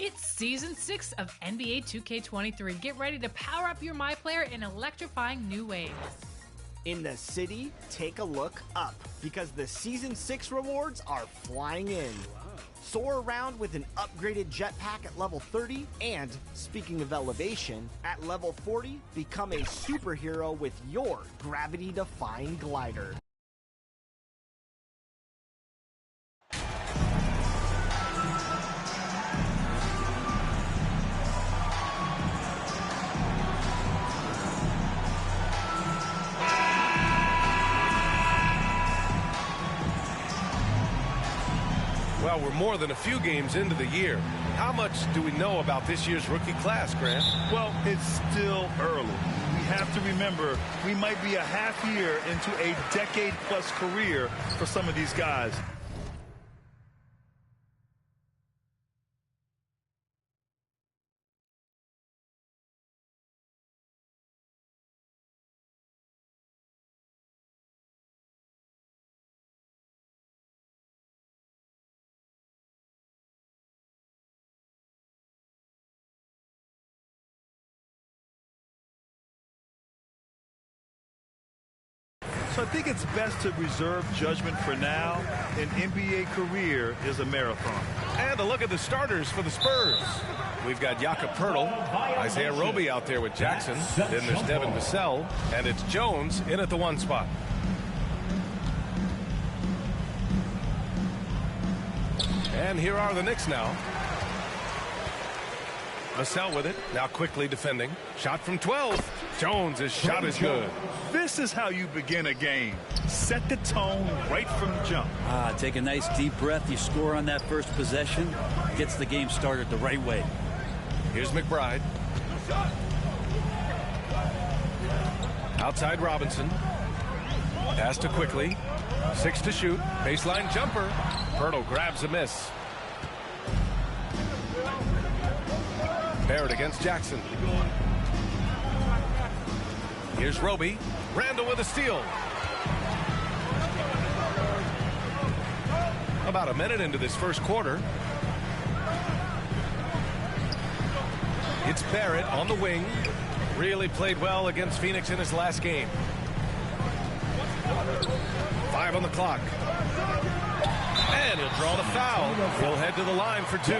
It's Season 6 of NBA 2K23. Get ready to power up your MyPlayer in electrifying new ways. In the city, take a look up, because the Season 6 rewards are flying in. Soar around with an upgraded jetpack at level 30, and, speaking of elevation, at level 40, become a superhero with your gravity-defying glider. Well, we're more than a few games into the year. How much do we know about this year's rookie class, Grant? Well, it's still early. We have to remember we might be a half year into a decade-plus career for some of these guys. So I think it's best to reserve judgment for now. An NBA career is a marathon. And a look at the starters for the Spurs. We've got Jakob Poeltl, Isaiah Roby out there with Jackson. Then there's Devin Vassell, and it's Jones in at the 1 spot. And here are the Knicks now. Vassell with it, now quickly defending. Shot from 12. Jones' shot is good. This is how you begin a game. Set the tone right from the jump. Take a nice deep breath. You score on that first possession. Gets the game started the right way. Here's McBride. Outside Robinson. Pass to Quickly. 6 to shoot. Baseline jumper. Poeltl grabs a miss. Barrett against Jackson. Here's Roby. Randall with a steal. About a minute into this first quarter. It's Barrett on the wing. Really played well against Phoenix in his last game. 5 on the clock. And he'll draw the foul. He'll head to the line for 2.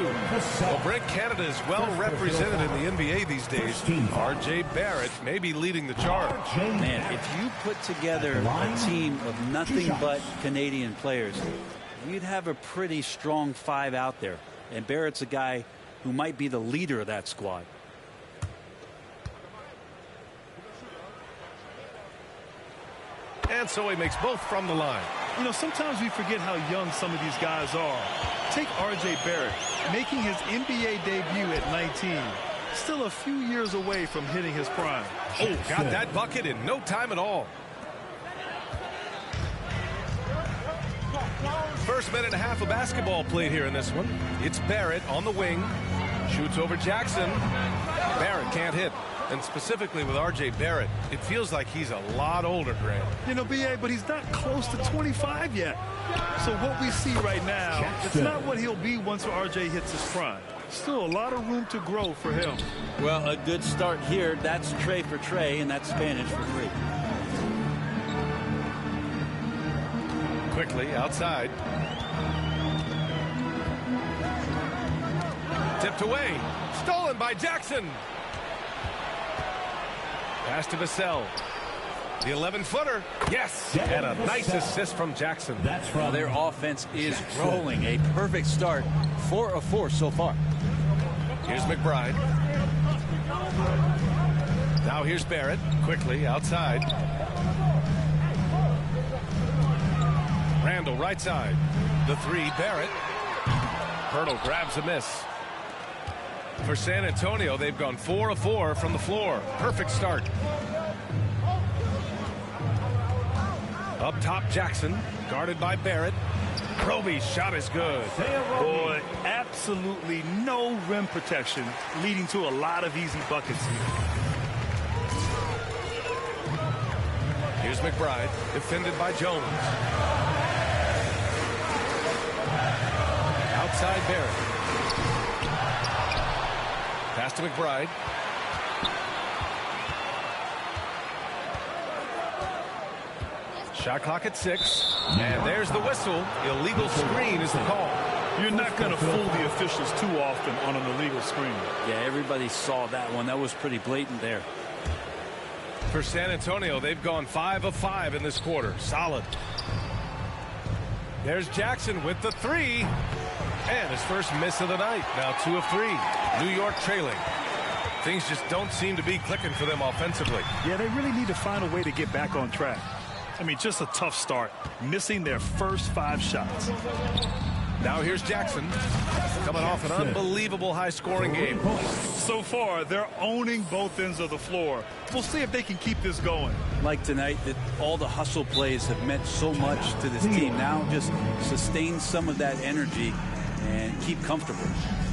Well, Brent, Canada is well represented in the NBA these days. R.J. Barrett may be leading the charge. Man, if you put together a team of nothing but Canadian players, you'd have a pretty strong 5 out there. And Barrett's a guy who might be the leader of that squad. And so he makes both from the line. You know, sometimes we forget how young some of these guys are. Take R.J. Barrett, making his NBA debut at 19. Still a few years away from hitting his prime. Oh, got that bucket in no time at all. First minute and a half of basketball played here in this one. It's Barrett on the wing. Shoots over Jackson. Barrett can't hit. And specifically with R.J. Barrett, it feels like he's a lot older, Grant. You know, B.A., but he's not close to 25 yet. So what we see right now, it's not what he'll be once R.J. hits his prime. Still a lot of room to grow for him. Well, a good start here. That's Trey for Trey, and that's Spanish for free. Quickly outside. Tipped away. Stolen by Jackson. Pass to Vassell. The 11-footer. Yes. And a nice assist from Jackson. Well, their offense is rolling. A perfect start. 4 of 4 so far. Here's McBride. Now here's Barrett. Quickly outside. Randall right side. The 3, Barrett. Poeltl grabs a miss. For San Antonio, they've gone 4 of 4 from the floor. Perfect start. Up top, Jackson, guarded by Barrett. Roby's shot is good. Boy, absolutely no rim protection, leading to a lot of easy buckets. Here's McBride, defended by Jones. Outside Barrett. Pass to McBride. Shot clock at 6. And there's the whistle. Illegal screen is the call. You're not going to fool the officials too often on an illegal screen. Yeah, everybody saw that one. That was pretty blatant there. For San Antonio, they've gone 5 of 5 in this quarter. Solid. There's Jackson with the 3. And his first miss of the night. Now 2 of 3. New York trailing. Things just don't seem to be clicking for them offensively. Yeah, they really need to find a way to get back on track. I mean, just a tough start, missing their first 5 shots. Now here's Jackson, coming off an unbelievable high-scoring game. So far, they're owning both ends of the floor. We'll see if they can keep this going. Like tonight, that all the hustle plays have meant so much to this team. Now just sustain some of that energy and keep comfortable.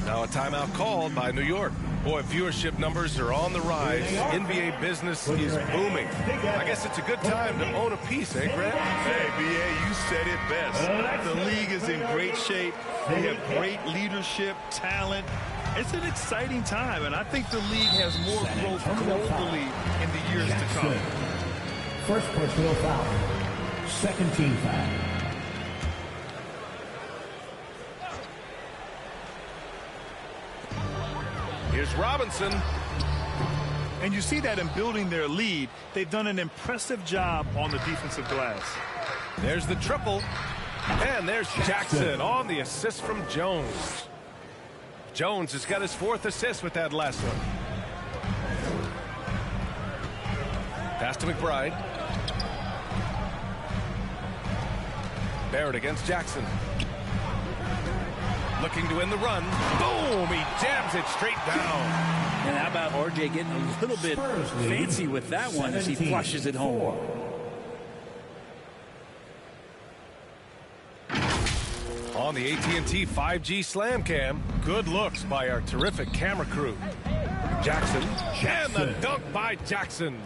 Now a timeout called by New York. Boy, viewership numbers are on the rise. NBA business is booming. I guess it's a good time to own a piece, eh, Grant? Hey, B.A., you said it best. The league is in great shape. They have great leadership, talent. It's an exciting time, and I think the league has more growth globally in the years to come. First personal foul. Second team foul. Here's Robinson. And you see that in building their lead, they've done an impressive job on the defensive glass. There's the triple. And there's Jackson on the assist from Jones. Jones has got his 4th assist with that last one. Pass to McBride. Barrett against Jackson. Looking to win the run. Boom! He jams it straight down. And how about RJ getting a little bit fancy with that one as he flushes it home. On the AT&T 5G Slam Cam, good looks by our terrific camera crew. Jackson. And the dunk by Jackson.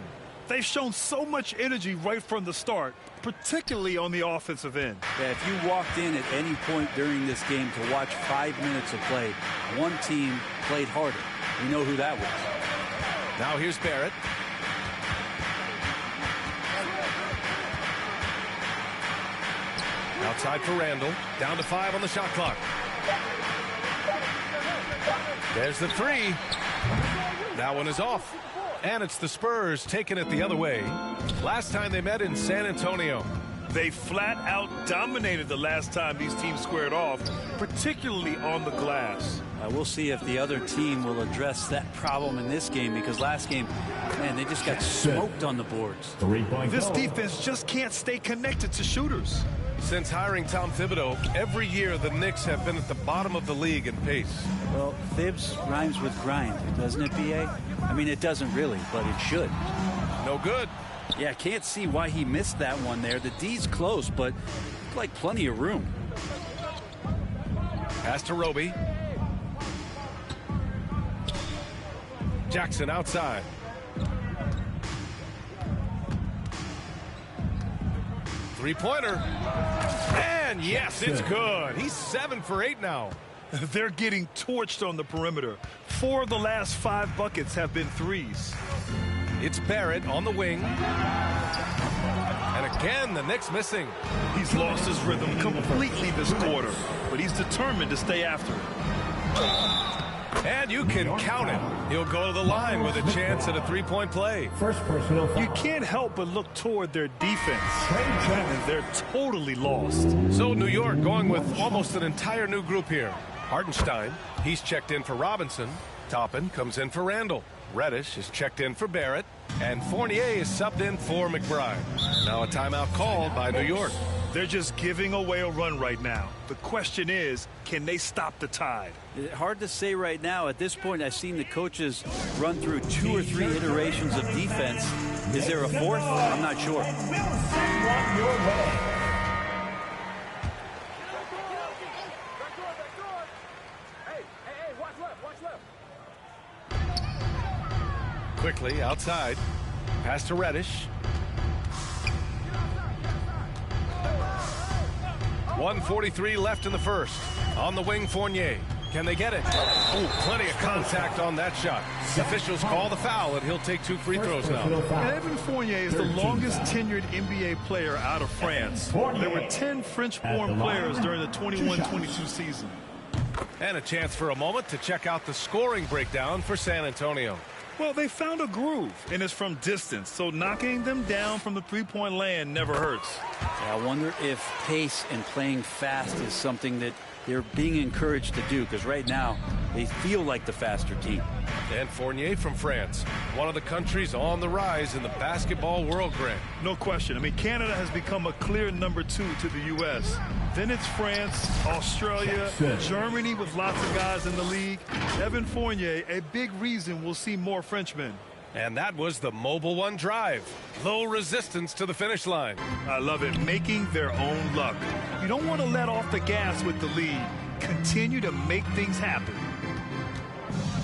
They've shown so much energy right from the start, particularly on the offensive end. Yeah, if you walked in at any point during this game to watch 5 minutes of play, one team played harder. We know who that was. Now here's Barrett. Outside for Randall. Down to 5 on the shot clock. There's the 3. That one is off. And it's the Spurs taking it the other way. Last time they met in San Antonio. They flat out dominated the last time these teams squared off, particularly on the glass. We'll see if the other team will address that problem in this game, because last game, man, they just got smoked on the boards. This defense just can't stay connected to shooters. Since hiring Tom Thibodeau, every year the Knicks have been at the bottom of the league in pace. Well, Thibs rhymes with grind, doesn't it, B.A.? I mean, it doesn't really, but it should. No good. Yeah, can't see why he missed that one there. The D's close, but like plenty of room. Pass to Roby. Jackson outside. Three-pointer. And yes, it's good. He's 7 for 8 now. They're getting torched on the perimeter. 4 of the last 5 buckets have been threes. It's Barrett on the wing. And again, the Knicks missing. He's lost his rhythm completely this quarter, but he's determined to stay after it. And you can count it. He'll go to the line with a chance at a three-point play. First personal foul. You can't help but look toward their defense. And they're totally lost. So New York going with almost an entire new group here. Hartenstein, he's checked in for Robinson. Toppin comes in for Randall. Reddish is checked in for Barrett. And Fournier is subbed in for McBride. Now a timeout called by New York. They're just giving away a run right now. The question is, can they stop the tide? Hard to say right now. At this point, I've seen the coaches run through 2 or 3 iterations of defense. Is there a 4th? I'm not sure. Quickly outside. Pass to Reddish. 1:43 left in the first. On the wing, Fournier. Can they get it? Oh, plenty of contact on that shot. Officials call the foul, and he'll take 2 free throws now. Evan Fournier is the longest tenured NBA player out of France. There were 10 French-born players during the 21-22 season. And a chance for a moment to check out the scoring breakdown for San Antonio. Well, they found a groove, and it's from distance, so knocking them down from the three-point land never hurts. Yeah, I wonder if pace and playing fast is something that they're being encouraged to do, because right now they feel like the faster team. And Fournier from France, one of the countries on the rise in the basketball world, Grant. No question. I mean, Canada has become a clear number 2 to the U.S. Then it's France, Australia, Germany with lots of guys in the league. Evan Fournier, a big reason we'll see more Frenchmen. And that was the Mobile One drive. Low resistance to the finish line. I love it. Making their own luck. You don't want to let off the gas with the lead. Continue to make things happen.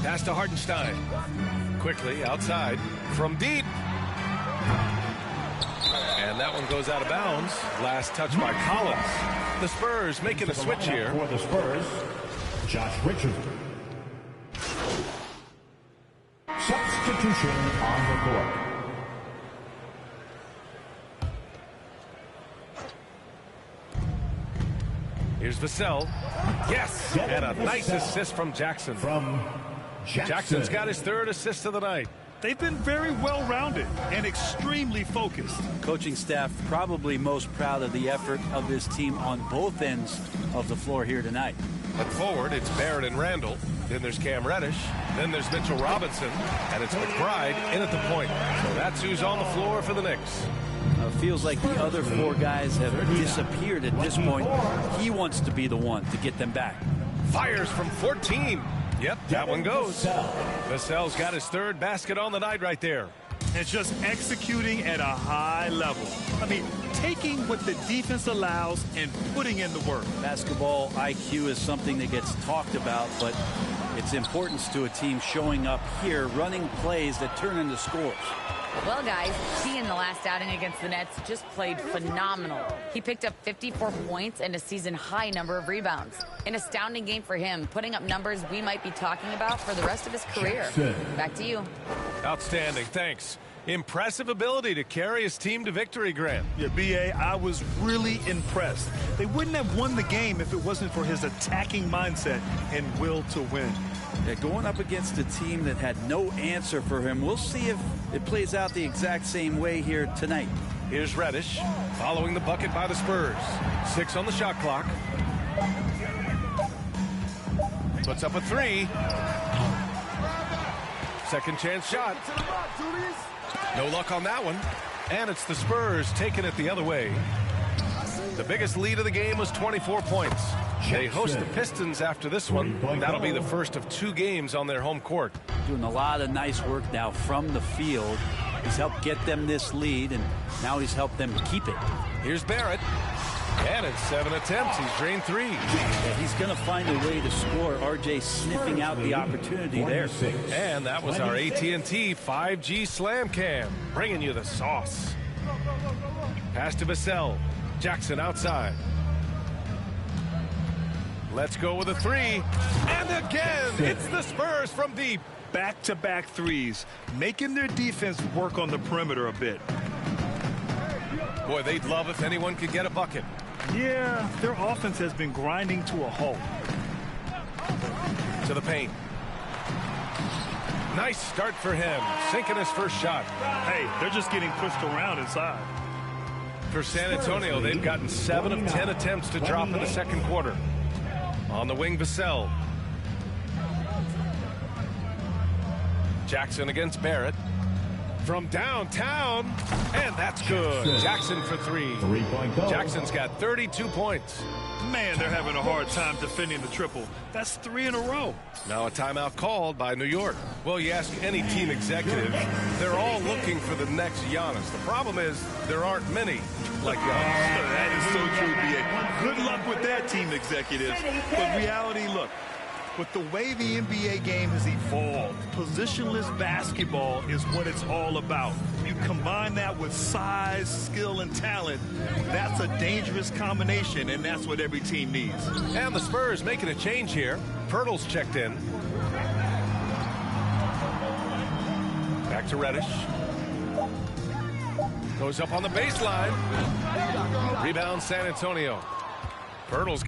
Pass to Hartenstein. Quickly outside from deep. And that one goes out of bounds. Last touch by Collins. The Spurs making a switch here. For the Spurs, Josh Richardson. Substitution on the court. Here's Vassell. Yes! And a nice assist from Jackson. Jackson's got his 3rd assist of the night. They've been very well-rounded and extremely focused. Coaching staff probably most proud of the effort of this team on both ends of the floor here tonight. But forward, it's Barrett and Randall. Then there's Cam Reddish. Then there's Mitchell Robinson. And it's McBride in at the point. So that's who's on the floor for the Knicks. Feels like the other 4 guys have disappeared at this point. He wants to be the one to get them back. Fires from 14. Yep, that one goes. Vassell's got his 3rd basket on the night right there. And just executing at a high level. I mean, taking what the defense allows and putting in the work. Basketball IQ is something that gets talked about, but its importance to a team showing up here, running plays that turn into scores. Well, guys, he in the last outing against the Nets just played phenomenal. He picked up 54 points and a season-high number of rebounds. An astounding game for him, putting up numbers we might be talking about for the rest of his career. Back to you. Outstanding, thanks. Impressive ability to carry his team to victory, Grant. Yeah, B.A., I was really impressed. They wouldn't have won the game if it wasn't for his attacking mindset and will to win. Yeah, going up against a team that had no answer for him. We'll see if it plays out the exact same way here tonight. Here's Reddish following the bucket by the Spurs. 6 on the shot clock. Puts up a 3. Second chance shot. No luck on that one. And it's the Spurs taking it the other way. The biggest lead of the game was 24 points. They host the Pistons after this one. That'll be the first of 2 games on their home court. Doing a lot of nice work now from the field. He's helped get them this lead, and now he's helped them keep it. Here's Barrett. And in 7 attempts, he's drained 3. Yeah, he's going to find a way to score. RJ sniffing out the opportunity there. And that was our AT&T 5G Slam Cam, bringing you the sauce. Pass to Vassell. Jackson outside. Let's go with a 3. And again, it's the Spurs from deep. Back-to-back threes, making their defense work on the perimeter a bit. Boy, they'd love if anyone could get a bucket. Yeah, their offense has been grinding to a halt. To the paint. Nice start for him, sinking his first shot. Hey, they're just getting pushed around inside. For San Antonio, they've gotten 7 of 10 attempts to drop in the second quarter. On the wing, Vassell. Jackson against Barrett. From downtown, and that's good. Jackson for 3. Jackson's got 32 points. Man, they're having a hard time defending the triple. That's 3 in a row. Now a timeout called by New York. Well, you ask any team executive, they're all looking for the next Giannis. The problem is there aren't many like Giannis. That is so true, B.A. Good luck with that, team executives. But reality, look, But the way the NBA game has evolved, positionless basketball is what it's all about. You combine that with size, skill, and talent, that's a dangerous combination, and that's what every team needs. And the Spurs making a change here. Pirtle's checked in. Back to Reddish. Goes up on the baseline. Rebound San Antonio. Pirtle's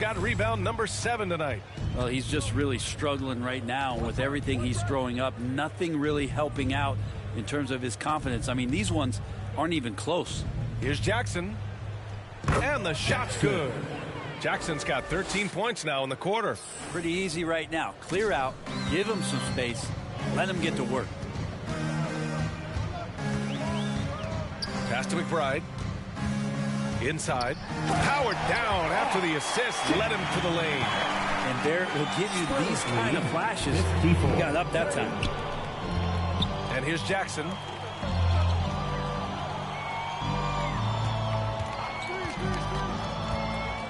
got rebound number 7 tonight. Well, he's just really struggling right now with everything he's throwing up. Nothing really helping out in terms of his confidence. I mean, these ones aren't even close. Here's Jackson. And the shot's good. Jackson's got 13 points now in the quarter. Pretty easy right now. Clear out, give him some space, let him get to work. Pass to McBride. Inside. Powered down after the assist. Led him to the lane. And there will give you these kind of flashes. He got up that time. And here's Jackson.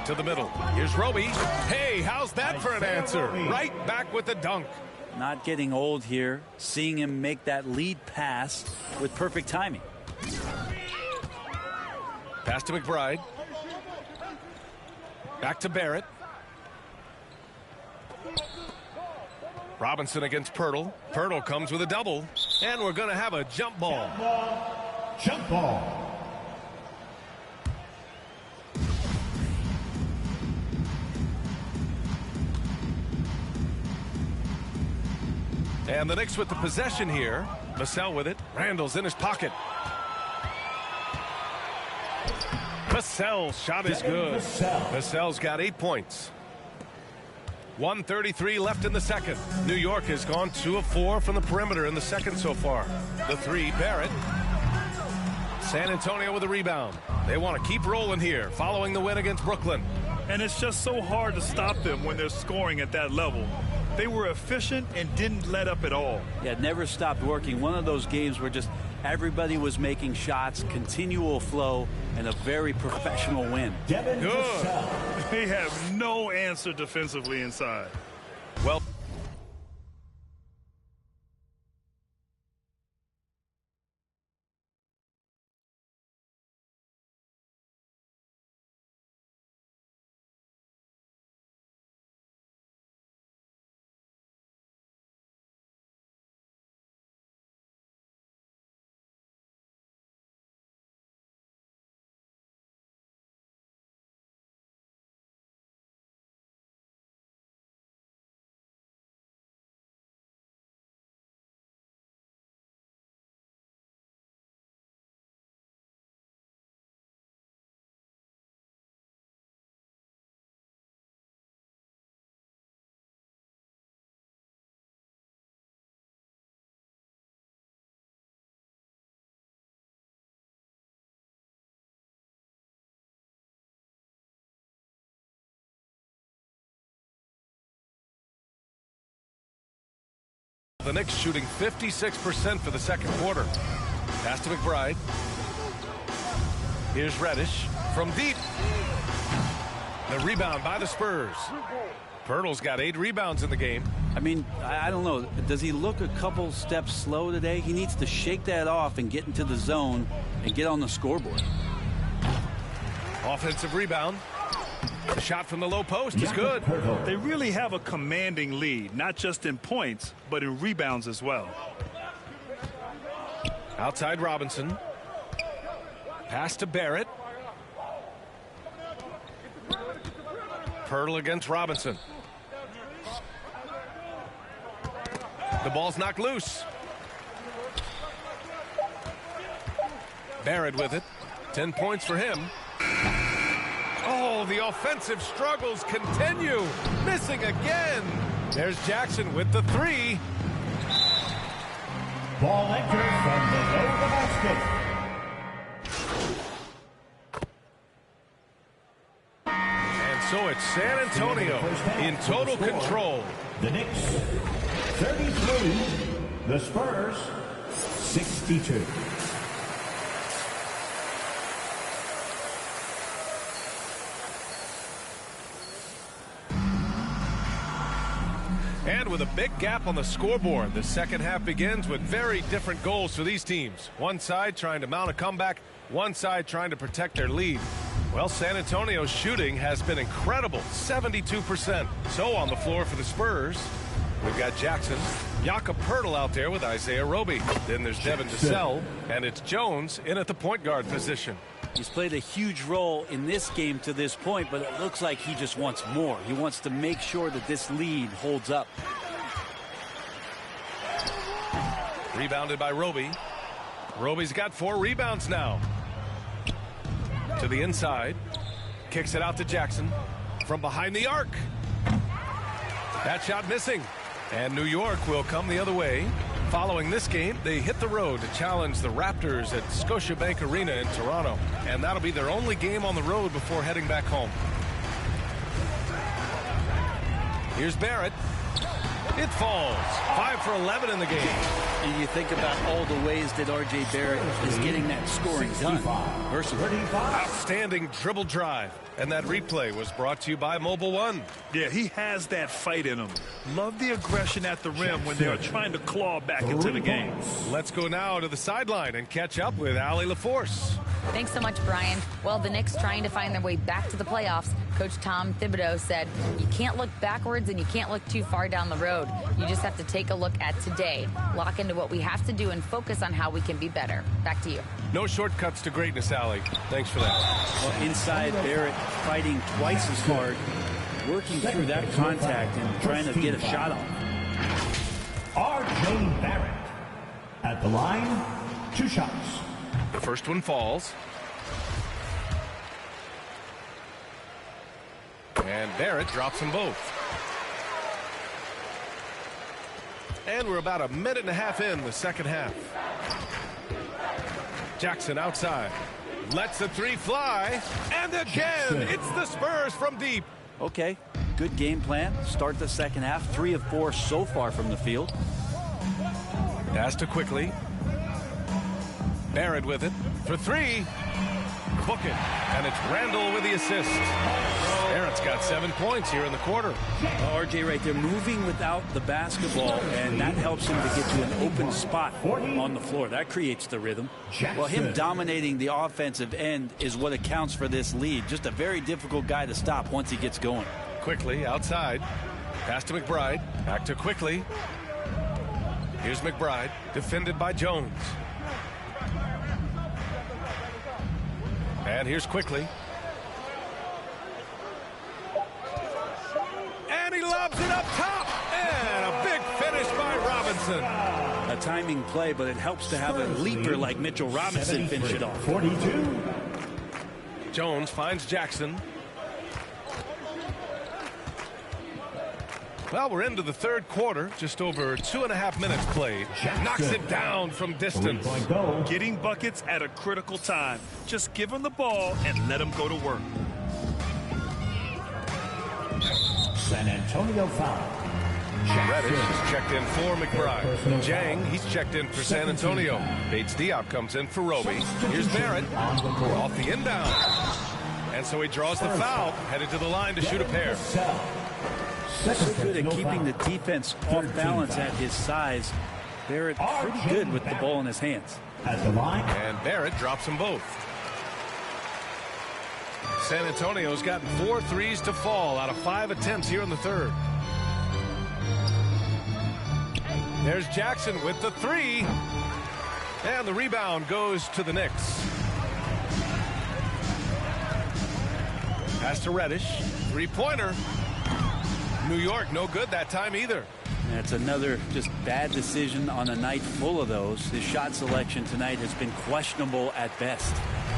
To the middle. Here's Roby. Hey, how's that for an answer? Right back with the dunk. Not getting old here. Seeing him make that lead pass with perfect timing. Pass to McBride. Back to Barrett. Robinson against Pirtle. Pirtle comes with a double. And we're going to have a jump ball. Jump ball. And the Knicks with the possession here. Vassell with it. Randall's in his pocket. Vassell's shot is good. Vassell's got 8 points. 1:33 left in the second. New York has gone 2 of 4 from the perimeter in the second so far. The 3, Barrett. San Antonio with a rebound. They want to keep rolling here following the win against Brooklyn. And it's just so hard to stop them when they're scoring at that level. They were efficient and didn't let up at all. Yeah, never stopped working. One of those games where just everybody was making shots, continual flow, and a very professional win. Good. They have no answer defensively inside. Well. The Knicks shooting 56% for the second quarter. Pass to McBride. Here's Reddish from deep. The rebound by the Spurs. Pirtle's got 8 rebounds in the game. I mean, I don't know. Does he look a couple steps slow today? He needs to shake that off and get into the zone and get on the scoreboard. Offensive rebound. The shot from the low post is good. They really have a commanding lead, not just in points, but in rebounds as well. Outside Robinson. Pass to Barrett. Pirtle against Robinson. The ball's knocked loose. Barrett with it. 10 points for him. Oh, the offensive struggles continue. Missing again. There's Jackson with the 3. Ball enters from below the basket. And so it's San Antonio in total control. The Knicks 33, the Spurs 62. And with a big gap on the scoreboard, the second half begins with very different goals for these teams. One side trying to mount a comeback, one side trying to protect their lead. Well, San Antonio's shooting has been incredible, 72%. So on the floor for the Spurs, we've got Jackson, Jakob Poeltl out there with Isaiah Roby. Then there's Devin Vassell, and it's Jones in at the point guard position. He's played a huge role in this game to this point, but it looks like he just wants more. He wants to make sure that this lead holds up. Rebounded by Roby. Roby's got 4 rebounds now. To the inside. Kicks it out to Jackson. From behind the arc. That shot missing. And New York will come the other way. Following this game, they hit the road to challenge the Raptors at Scotiabank Arena in Toronto. And that'll be their only game on the road before heading back home. Here's Barrett. It falls. 5 for 11 in the game. And you think about all the ways that R.J. Barrett is getting that scoring done. Versatile. Outstanding dribble drive. And that replay was brought to you by Mobile One. Yeah, he has that fight in him. Love the aggression at the rim when they are trying to claw back into the game. Let's go now to the sideline and catch up with Allie LaForce. Thanks so much, Brian. Well, the Knicks trying to find their way back to the playoffs. Coach Tom Thibodeau said, you can't look backwards and you can't look too far down the road. You just have to take a look at today, lock into what we have to do, and focus on how we can be better. Back to you. No shortcuts to greatness, Allie. Thanks for that. Well, inside, Barrett fighting twice as hard, working through that contact and trying to get a shot off. R.J. Barrett at the line, 2 shots. The first one falls. And Barrett drops them both. And we're about a minute and a half in the second half. Jackson outside. Lets the 3 fly. And again, it's the Spurs from deep. Okay, good game plan. Start the second half. 3 of 4 so far from the field. Pass to Quickly. Barrett with it for 3. Book it. And it's Randall with the assist. Barrett's got 7 points here in the quarter. RJ right there moving without the basketball, and that helps him to get to an open spot on the floor. That creates the rhythm. Well, him dominating the offensive end is what accounts for this lead. Just a very difficult guy to stop once he gets going. Quickly outside. Pass to McBride. Back to Quickly. Here's McBride. Defended by Jones. And here's Quickly. And he lobs it up top. And a big finish by Robinson. A timing play, but it helps to have a leaper like Mitchell Robinson finish it off. 42. Jones finds Jackson. Well, we're into the third quarter. Just over 2.5 minutes played. Knocks it down from distance. Getting buckets at a critical time. Just give him the ball and let him go to work. San Antonio foul. Reddish is checked in for McBride. Jang, he's checked in for San Antonio. Bates Diop comes in for Roby. Here's Barrett off the inbound. And so he draws the foul, headed to the line to shoot a pair. So good at keeping the defense off balance at his size. Barrett pretty good with the ball in his hands. And Barrett drops them both. San Antonio's gotten 4 threes to fall out of 5 attempts here in the third. There's Jackson with the 3. And the rebound goes to the Knicks. Pass to Reddish. 3-pointer. New York, no good that time either. That's another just bad decision on a night full of those. His shot selection tonight has been questionable at best.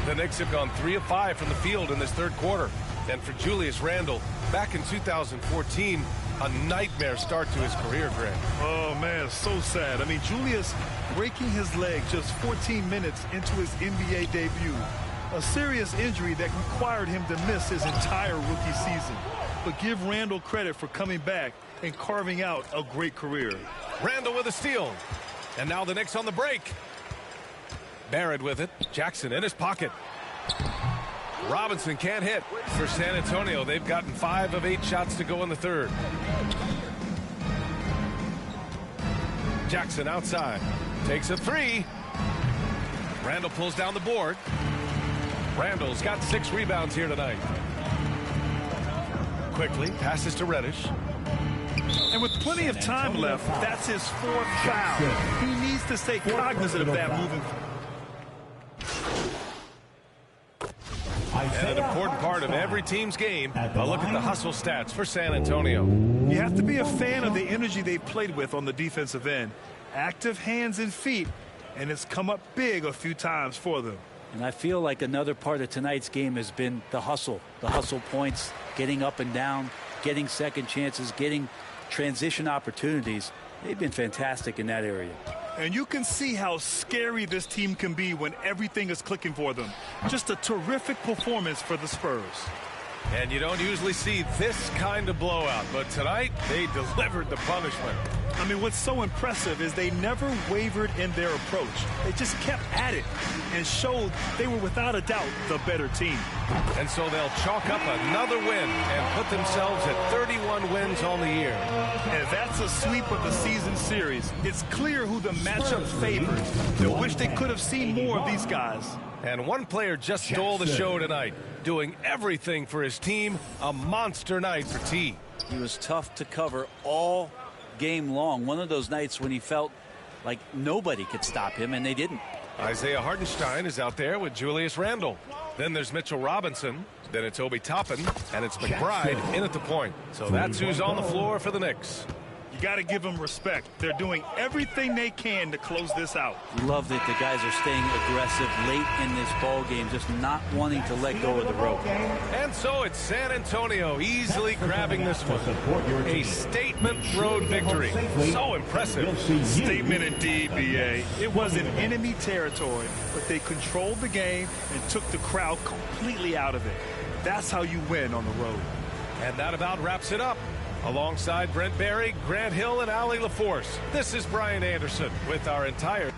The Knicks have gone 3 of 5 from the field in this third quarter. And for Julius Randle, back in 2014, a nightmare start to his career, Greg. Oh, man, so sad. I mean, Julius breaking his leg just 14 minutes into his NBA debut. A serious injury that required him to miss his entire rookie season. But give Randle credit for coming back and carving out a great career. Randle with a steal. And now the Knicks on the break. Barrett with it. Jackson in his pocket. Robinson can't hit for San Antonio. They've gotten 5 of 8 shots to go in the third. Jackson outside. Takes a 3. Randle pulls down the board. Randle's got 6 rebounds here tonight. Quickly passes to Reddish. And with plenty of time left, that's his 4th foul. He needs to stay cognizant of that moving forward. And an important part of every team's game, a look at the hustle stats for San Antonio. You have to be a fan of the energy they played with on the defensive end. Active hands and feet, and it's come up big a few times for them. And I feel like another part of tonight's game has been the hustle points, getting up and down, getting second chances, getting transition opportunities. They've been fantastic in that area. And you can see how scary this team can be when everything is clicking for them. Just a terrific performance for the Spurs. And you don't usually see this kind of blowout, but tonight they delivered the punishment. I mean, what's so impressive is they never wavered in their approach. They just kept at it and showed they were without a doubt the better team. And so they'll chalk up another win and put themselves at 31 wins on the year. And that's a sweep of the season series. It's clear who the matchup favors. They wish they could have seen more of these guys. And one player just stole the show tonight, doing everything for his team. A monster night for T. He was tough to cover all game long. One of those nights when he felt like nobody could stop him, and they didn't. Isaiah Hartenstein is out there with Julius Randle. Then there's Mitchell Robinson. Then it's Obi Toppin, and it's McBride in at the point. So that's who's on the floor for the Knicks. You got to give them respect. They're doing everything they can to close this out. Love that the guys are staying aggressive late in this ball game, just not wanting to let go of the rope. And so it's San Antonio easily grabbing this one. A statement road victory. So impressive. Statement indeed, B.A. It was in enemy territory, but they controlled the game and took the crowd completely out of it. That's how you win on the road. And that about wraps it up. Alongside Brent Barry, Grant Hill, and Allie LaForce, this is Brian Anderson with our entire